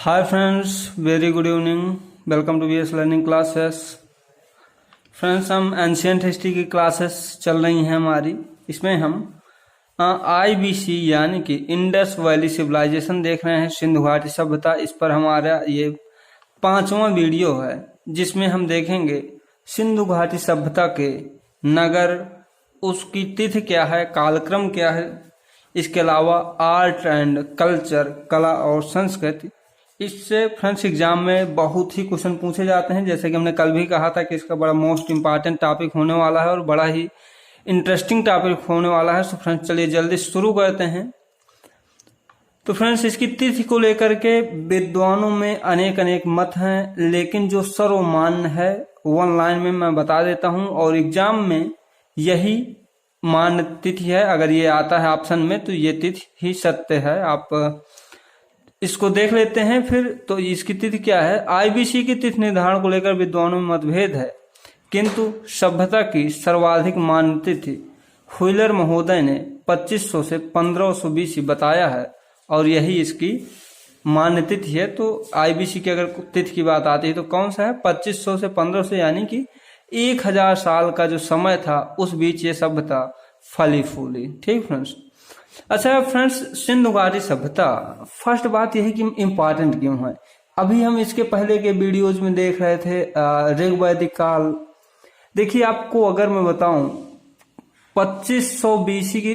Hi friends, very good evening. Welcome to VS learning classes. Friends, हम ancient history की classes चल रही हैं हमारी। इसमें हम आईबीसी यानी कि इंडस वैली सिविलाइजेशन देख रहे हैं, सिंधु घाटी सभ्यता। इस पर हमारा ये 5वां वीडियो है, जिसमें हम देखेंगे सिंधु घाटी सभ्यता के नगर, उसकी तिथि क्या है, कालक्रम क्या है, इसके अलावा आर्ट एंड कल्चर, कला और संस्कृति। इससे फ्रेंड्स एग्जाम में बहुत ही क्वेश्चन पूछे जाते हैं। जैसे कि हमने कल भी कहा था कि इसका बड़ा मोस्ट इंपॉर्टेंट टॉपिक होने वाला है और बड़ा ही इंटरेस्टिंग टॉपिक होने वाला है। तो फ्रेंड्स चलिए जल्दी शुरू करते हैं। तो फ्रेंड्स, इसकी तिथि को लेकर के विद्वानों में अनेक अनेक मत हैं, लेकिन जो सर्वमान्य है वन लाइन में मैं बता देता हूं और एग्जाम में यही मान्य तिथि है। अगर ये आता है ऑप्शन में तो ये तिथि ही सत्य है। आप इसको देख लेते हैं फिर। तो इसकी तिथि क्या है? आईबीसी की तिथि निर्धारण को लेकर विद्वानों में मतभेद है, किंतु सभ्यता की सर्वाधिक मान्य तिथि हुइलर महोदय ने 2500 से 1500 बीसी बताया है और यही इसकी मान्य तिथि है। तो आईबीसी की अगर तिथि की बात आती है तो कौन सा है? 2500 से 1500, यानी कि 1000 साल का जो समय था उस बीच ये सभ्यता फली फूली। ठीक फ्रेंड्स। अच्छा फ्रेंड्स, सिंधु घाटी सभ्यता, फर्स्ट बात यह है कि इम्पॉर्टेंट क्यों है। अभी हम इसके पहले के वीडियोज में देख रहे थे ऋग वैदिक काल। देखिए, आपको अगर मैं बताऊं 2500 बीसी की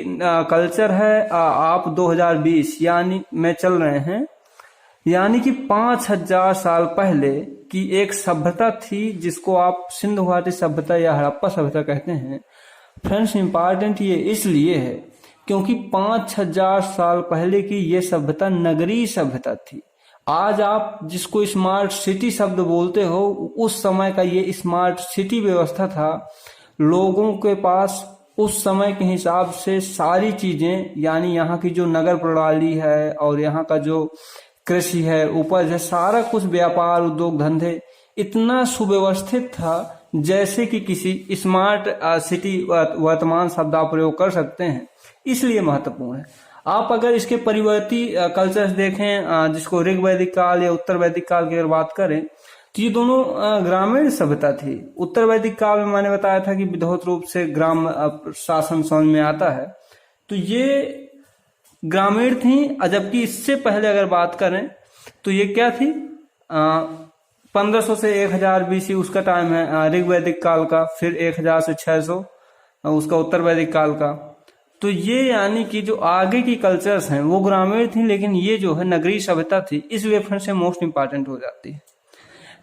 कल्चर है, आप 2020 यानी में चल रहे हैं, यानी कि 5000 साल पहले की एक सभ्यता थी जिसको आप सिंधु घाटी सभ्यता या हड़प्पा सभ्यता कहते हैं। फ्रेंड्स, इंपॉर्टेंट ये इसलिए है क्योंकि 5000 साल पहले की ये सभ्यता नगरीय सभ्यता थी। आज आप जिसको स्मार्ट सिटी शब्द बोलते हो, उस समय का ये स्मार्ट सिटी व्यवस्था था। लोगों के पास उस समय के हिसाब से सारी चीजें, यानी यहाँ की जो नगर प्रणाली है और यहाँ का जो कृषि है, उपज है, सारा कुछ, व्यापार, उद्योग, धंधे इतना सुव्यवस्थित था जैसे कि किसी स्मार्ट सिटी वर्तमान शब्द आप प्रयोग कर सकते हैं। इसलिए महत्वपूर्ण है। आप अगर इसके परिवर्ती कल्चर्स देखें, जिसको ऋग वैदिक काल या उत्तर वैदिक काल की अगर बात करें, तो ये दोनों ग्रामीण सभ्यता थी। उत्तर वैदिक काल में मैंने बताया था कि विधिवत रूप से ग्राम शासन समझ में आता है, तो ये ग्रामीण थी। जबकि इससे पहले अगर बात करें तो ये क्या थी? 1500 से 1000 बीसी उसका टाइम है ऋग वैदिक काल का, फिर 1000 से 600 उसका उत्तर वैदिक काल का। तो ये यानी कि जो आगे की कल्चर्स हैं वो ग्रामीण थी, लेकिन ये जो है नगरीय सभ्यता थी। इस रेफरेंस से मोस्ट इंपॉर्टेंट हो जाती है।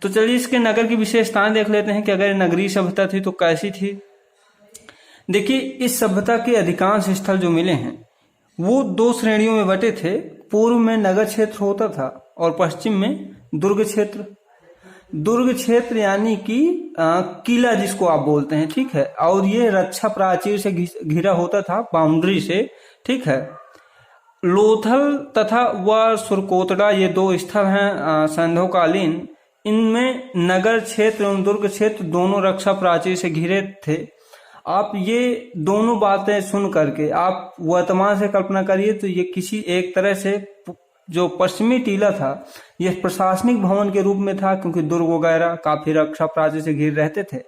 तो चलिए इसके नगर की विशेषताएं देख लेते हैं कि अगर नगरीय सभ्यता थी तो कैसी थी। देखिए, इस सभ्यता के अधिकांश स्थल जो मिले हैं वो 2 श्रेणियों में बटे थे। पूर्व में नगर क्षेत्र होता था और पश्चिम में दुर्ग क्षेत्र। दुर्ग क्षेत्र यानी कि किला जिसको आप बोलते हैं, ठीक है। और ये रक्षा प्राचीर से घिरा होता था, बाउंड्री से, ठीक है। लोथल तथा व सुरकोतड़ा ये 2 स्थल हैं संध्योकालीन। इनमें नगर क्षेत्र एवं दुर्ग क्षेत्र दोनों रक्षा प्राचीर से घिरे थे। आप ये दोनों बातें सुन करके आप वर्तमान से कल्पना करिए तो ये किसी एक तरह से जो पश्चिमी टीला था यह प्रशासनिक भवन के रूप में था, क्योंकि दुर्ग वगैरह काफी रक्षा प्राचीर से घिर रहते थे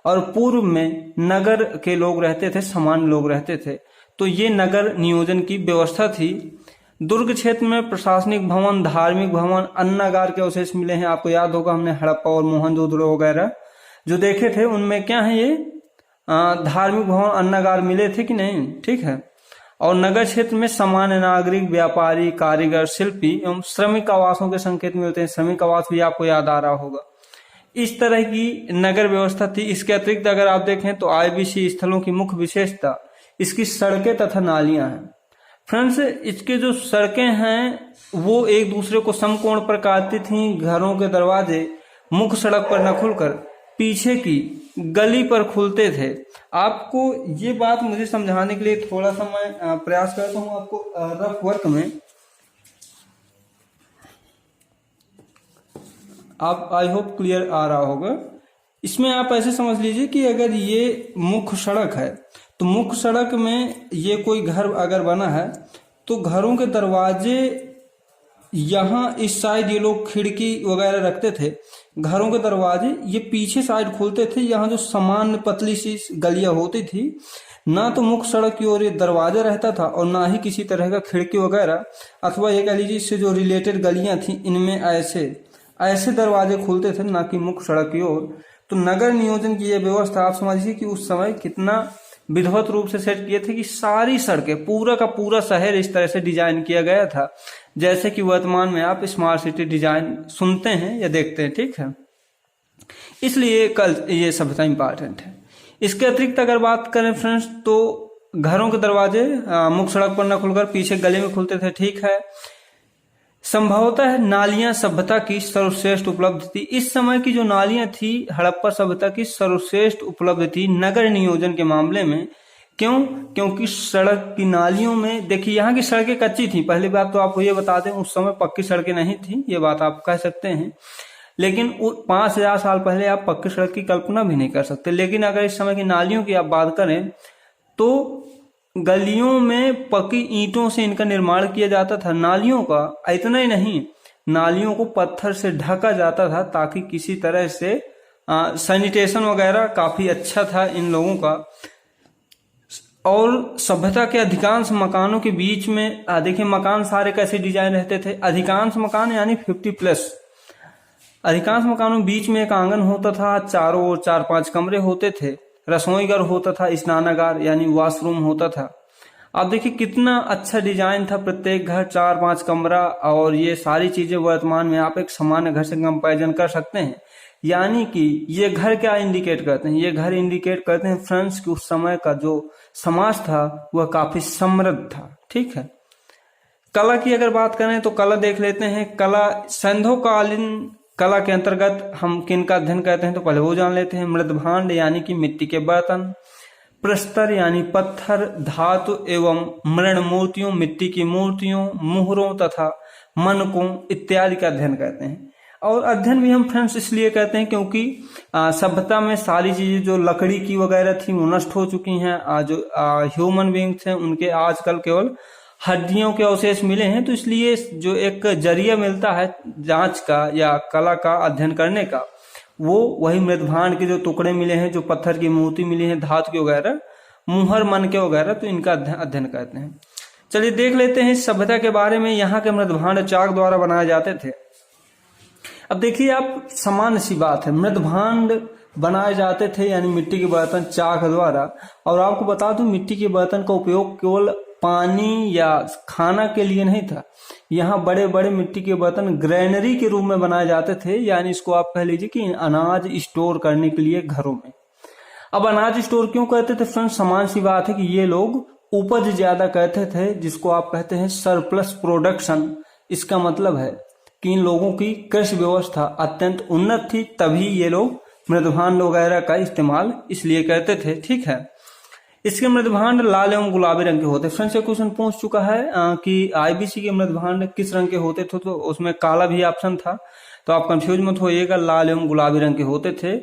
और पूर्व में नगर के लोग रहते थे, सामान्य लोग रहते थे। तो ये नगर नियोजन की व्यवस्था थी। दुर्ग क्षेत्र में प्रशासनिक भवन, धार्मिक भवन, अन्नागार के अवशेष मिले हैं। आपको याद होगा हमने हड़प्पा और मोहनजोदड़ो वगैरह जो देखे थे, उनमें क्या है, ये धार्मिक भवन, अन्नागार मिले थे कि नहीं, ठीक है। और नगर क्षेत्र में सामान्य नागरिक, व्यापारी, कारीगर, शिल्पी एवं श्रमिक आवासों के संकेत मिलते हैं। श्रमिक आवास भी आपको याद आ रहा होगा। इस तरह की नगर व्यवस्था थी। इसके अतिरिक्त अगर आप देखें तो आईबीसी स्थलों की मुख्य विशेषता इसकी सड़कें तथा नालियां हैं। फ्रेंड्स, इसके जो सड़कें हैं वो एक दूसरे को समकोण पर काटती थी। घरों के दरवाजे मुख्य सड़क पर न खुलकर पीछे की गली पर खुलते थे। आपको ये बात मुझे समझाने के लिए थोड़ा सा मैं प्रयास करता हूं। आपको रफ वर्क में आप आई होप क्लियर आ रहा होगा। इसमें आप ऐसे समझ लीजिए कि अगर ये मुख्य सड़क है तो मुख्य सड़क में ये कोई घर अगर बना है तो घरों के दरवाजे यहाँ इस साइड ये लोग खिड़की वगैरह रखते थे, घरों के दरवाजे ये पीछे साइड खोलते थे। यहाँ जो सामान्य पतली सी गलियां होती थी, ना तो मुख्य सड़क की ओर ये दरवाजा रहता था और ना ही किसी तरह का खिड़की वगैरह, अथवा ये कह लीजिए इससे जो रिलेटेड गलियां थी इनमें ऐसे दरवाजे खुलते थे, ना कि मुख्य सड़क की ओर। तो नगर नियोजन की यह व्यवस्था आप समझिए कि उस समय कितना विधिवत रूप से सेट किए थे कि सारी सड़कें, पूरा का पूरा शहर इस तरह से डिजाइन किया गया था जैसे कि वर्तमान में आप स्मार्ट सिटी डिजाइन सुनते हैं या देखते हैं। ठीक है, इसलिए कल ये सभ्यता इंपॉर्टेंट है। इसके अतिरिक्त अगर बात करें फ्रेंड्स, तो घरों के दरवाजे मुख्य सड़क पर न खुलकर पीछे गली में खुलते थे। ठीक है, संभवतः नालियां सभ्यता की सर्वश्रेष्ठ उपलब्धि थी। इस समय की जो नालियां थी हड़प्पा सभ्यता की सर्वश्रेष्ठ उपलब्धि थी नगर नियोजन के मामले में। क्यों? क्योंकि सड़क की नालियों में देखिए, यहाँ की सड़कें कच्ची थी। पहली बात तो आपको ये बता दें, उस समय पक्की सड़कें नहीं थी, ये बात आप कह सकते हैं। लेकिन 5000 साल पहले आप पक्की सड़क की कल्पना भी नहीं कर सकते। लेकिन अगर इस समय की नालियों की आप बात करें तो गलियों में पक्की ईंटों से इनका निर्माण किया जाता था। नालियों का इतना ही नहीं, नालियों को पत्थर से ढका जाता था ताकि किसी तरह से सैनिटेशन वगैरह काफी अच्छा था इन लोगों का। और सभ्यता के अधिकांश मकानों के बीच में देखिए, मकान सारे कैसे डिजाइन रहते थे। अधिकांश मकान यानी 50+, अधिकांश मकानों के बीच में एक आंगन होता था, चारों ओर 4-5 कमरे होते थे, रसोई घर होता था, स्नानागार यानी वॉशरूम होता था। आप देखिए कितना अच्छा डिजाइन था, प्रत्येक घर 4-5 कमरा, और ये सारी चीजें वर्तमान में आप एक सामान्य घर से कंपैरिजन कर सकते हैं। यानी कि ये घर क्या इंडिकेट करते हैं? ये घर इंडिकेट करते हैं फ्रेंड्स कि उस समय का जो समाज था वह काफी समृद्ध था। ठीक है, कला की अगर बात करें तो कला देख लेते हैं। कला, सैंधवकालीन कला के अंतर्गत हम किन का अध्ययन करते हैं तो पहले वो जान लेते हैं। मृदभांड यानी कि मिट्टी के बर्तन, प्रस्तर यानी पत्थर, धातु एवं मृण मूर्तियों, मिट्टी की मूर्तियों, मुहरों तथा मनकों इत्यादि का अध्ययन करते हैं। और अध्ययन भी हम फ्रेंड्स इसलिए करते हैं क्योंकि सभ्यता में सारी चीजें जो लकड़ी की वगैरह थी वो नष्ट हो चुकी हैं। जो ह्यूमन बींग थे उनके आजकल केवल हड्डियों के अवशेष मिले हैं। तो इसलिए जो एक जरिया मिलता है जांच का या कला का अध्ययन करने का, वो वही मृदभांड के जो टुकड़े मिले हैं, जो पत्थर की मूर्ति मिली है, धातु के वगैरह, मुहर, मन के वगैरह, तो इनका अध्ययन करते हैं। चलिए देख लेते हैं सभ्यता के बारे में। यहाँ के मृदभांड चाक द्वारा बनाए जाते थे। अब देखिए आप, सामान्य सी बात है, मृदभांड बनाए जाते थे यानी मिट्टी के बर्तन चाक द्वारा। और आपको बता दूं, मिट्टी के बर्तन का उपयोग केवल पानी या खाना के लिए नहीं था। यहाँ बड़े बड़े मिट्टी के बर्तन ग्रेनरी के रूप में बनाए जाते थे, यानी इसको आप कह लीजिए कि अनाज स्टोर करने के लिए घरों में। अब अनाज स्टोर क्यों करते थे फ्रेंड्स? समान सी बात है कि ये लोग उपज ज्यादा करते थे, जिसको आप कहते हैं सरप्लस प्रोडक्शन। इसका मतलब है कि इन लोगों की कृषि व्यवस्था अत्यंत उन्नत थी, तभी ये लोग मृदभांड वगैरह का इस्तेमाल इसलिए करते थे। ठीक है, इसके मृदभांड लाल एवं गुलाबी रंग के होते। फ्रेंड्स, एक क्वेश्चन पूछ चुका है कि आईबीसी के मृदभांड किस रंग के होते थे, तो उसमें काला भी ऑप्शन था, तो आप कंफ्यूज मत होइएगा, लाल एवं गुलाबी रंग के होते थे।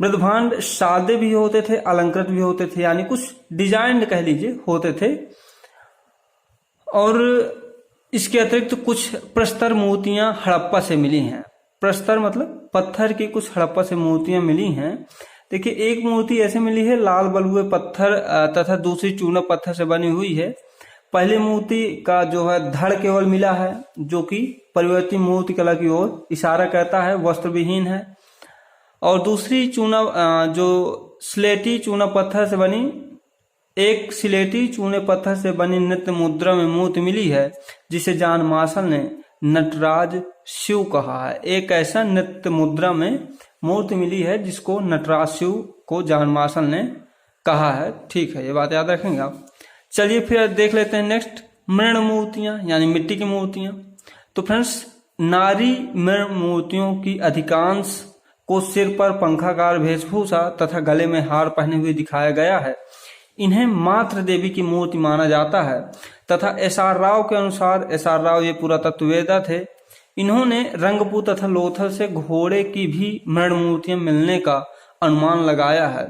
मृदभांड सादे भी होते थे, अलंकृत भी होते थे, यानी कुछ डिजाइन कह लीजिए होते थे। और इसके अतिरिक्त कुछ प्रस्तर मूर्तियां हड़प्पा से मिली हैं। प्रस्तर मतलब पत्थर की कुछ हड़प्पा से मूर्तियां मिली हैं। देखिए, एक मूर्ति ऐसे मिली है लाल बलुए पत्थर तथा दूसरी चूना पत्थर से बनी हुई है। पहली मूर्ति का जो है धड़ केवल मिला है, जो कि परिवर्ती मूर्ति कला की ओर इशारा करता है, वस्त्र विहीन है। और दूसरी चूना जो स्लेटी चूना पत्थर से बनी, एक स्लेटी चूने पत्थर से बनी नृत्य मुद्रा में मूर्ति मिली है, जिसे जॉन मार्शल ने नटराज शिव कहा है। एक ऐसा नृत्य मुद्रा में मूर्ति मिली है जिसको नटराज शिव को जॉन मार्शल ने कहा है। ठीक है, ये बात याद रखेंगे आप। चलिए फिर देख लेते हैं नेक्स्ट, मृण मूर्तियां यानी मिट्टी की मूर्तियां। तो फ्रेंड्स, नारी मृण मूर्तियों की अधिकांश को सिर पर पंखाकार वेशभूषा तथा गले में हार पहने हुए दिखाया गया है। इन्हें मात्र देवी की मूर्ति माना जाता है तथा एस.आर. राव के अनुसार, एस.आर. राव ये पुरातत्ववेत्ता थे, इन्होंने रंगपुर तथा लोथल से घोड़े की भी मृण मूर्तियां मिलने का अनुमान लगाया है।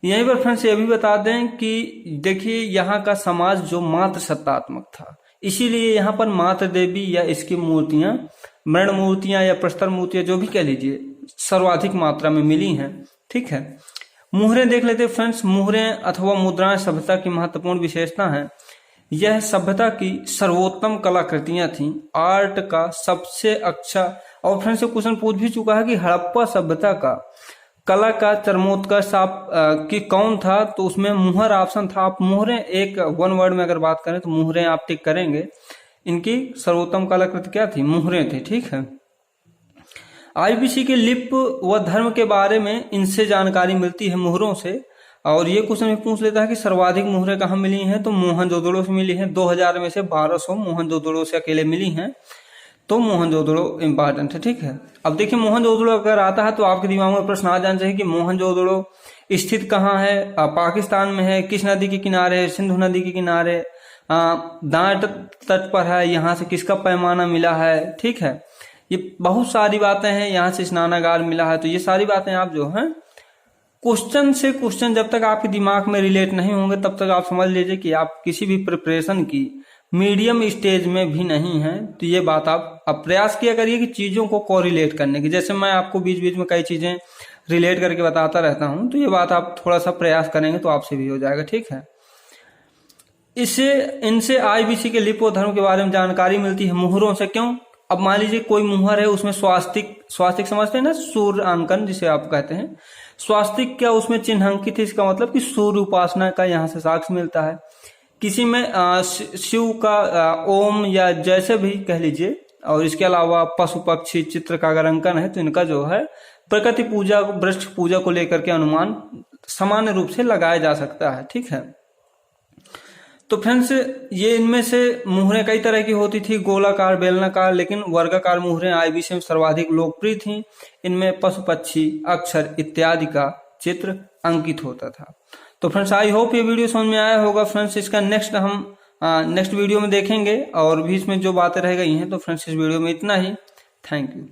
यहीं पर फ्रेंड्स ये भी बता दें कि देखिए, यहाँ का समाज जो मात्र सत्तात्मक था, इसीलिए यहाँ पर मातृ देवी या इसकी मूर्तियां, मृण मूर्तियां या प्रस्तर मूर्तियां जो भी कह लीजिए, सर्वाधिक मात्रा में मिली हैं। ठीक है, मुहरें देख लेते फ्रेंड्स। मुहरें अथवा मुद्राएं सभ्यता की महत्वपूर्ण विशेषता है। यह सभ्यता की सर्वोत्तम कलाकृतियां थीं, आर्ट का सबसे अच्छा। और फ्रेंड्स से क्वेश्चन पूछ भी चुका है कि हड़प्पा सभ्यता का कला का चरमोत्कर्ष आप कि कौन था, तो उसमें मुहर ऑप्शन था। आप मुहरें एक वन वर्ड में अगर बात करें तो मुहरें आप टिक करेंगे। इनकी सर्वोत्तम कलाकृति क्या थी? मुहरें थी। ठीक है, आईबीसी के लिप व धर्म के बारे में इनसे जानकारी मिलती है, मुहरों से। और ये क्वेश्चन भी पूछ लेता है कि सर्वाधिक मुहरें कहाँ मिली हैं, तो मोहनजोदड़ो से मिली हैं। 2000 में से 1200 मोहनजोदड़ो से अकेले मिली हैं, तो मोहनजोदड़ो इंपॉर्टेंट है। ठीक है, अब देखिए मोहनजोदड़ो अगर आता है तो आपके दिमाग में प्रश्न आ जाना चाहिए कि मोहनजोदड़ो स्थित कहाँ है, पाकिस्तान में है, किस नदी के किनारे है, सिंधु नदी के किनारे, दाएं तट पर है, यहाँ से किसका पैमाना मिला है। ठीक है, ये बहुत सारी बातें हैं, यहाँ से स्नानागार मिला है। तो ये सारी बातें आप जो हैं क्वेश्चन से क्वेश्चन जब तक आपके दिमाग में रिलेट नहीं होंगे तब तक आप समझ लीजिए कि आप किसी भी प्रिपरेशन की मीडियम स्टेज में भी नहीं है। तो ये बात आप प्रयास किया करिए कि चीजों को कोरिलेट करने की। जैसे मैं आपको बीच बीच में कई चीजें रिलेट करके बताता रहता हूं, तो ये बात आप थोड़ा सा प्रयास करेंगे तो आपसे भी हो जाएगा। ठीक है, इनसे आईबीसी के लिप व धर्म के बारे में जानकारी मिलती है, मुहरों से। क्यों? अब मान लीजिए कोई मुहर है, उसमें स्वास्तिक समझते हैं ना, सूर्य अंकन जिसे आप कहते हैं, स्वास्तिक क्या उसमें चिन्हांकित है, इसका मतलब कि सूर्य उपासना का यहाँ से साक्ष्य मिलता है। किसी में शिव का ओम या जैसे भी कह लीजिए, और इसके अलावा पशु पक्षी चित्र का अगर अंकन है तो इनका जो है प्रकृति पूजा, वृक्ष पूजा को लेकर के अनुमान सामान्य रूप से लगाया जा सकता है। ठीक है, तो फ्रेंड्स ये इनमें से मुहरें कई तरह की होती थी, गोलाकार, बेलनाकार, लेकिन वर्गाकार मुहरें आईबीसी में सर्वाधिक लोकप्रिय थी। इनमें पशु पक्षी, अक्षर इत्यादि का चित्र अंकित होता था। तो फ्रेंड्स आई होप ये वीडियो समझ में आया होगा। फ्रेंड्स इसका नेक्स्ट वीडियो में देखेंगे, और भी इसमें जो बातें रह गई हैं। तो फ्रेंड्स इस वीडियो में इतना ही। Thank you.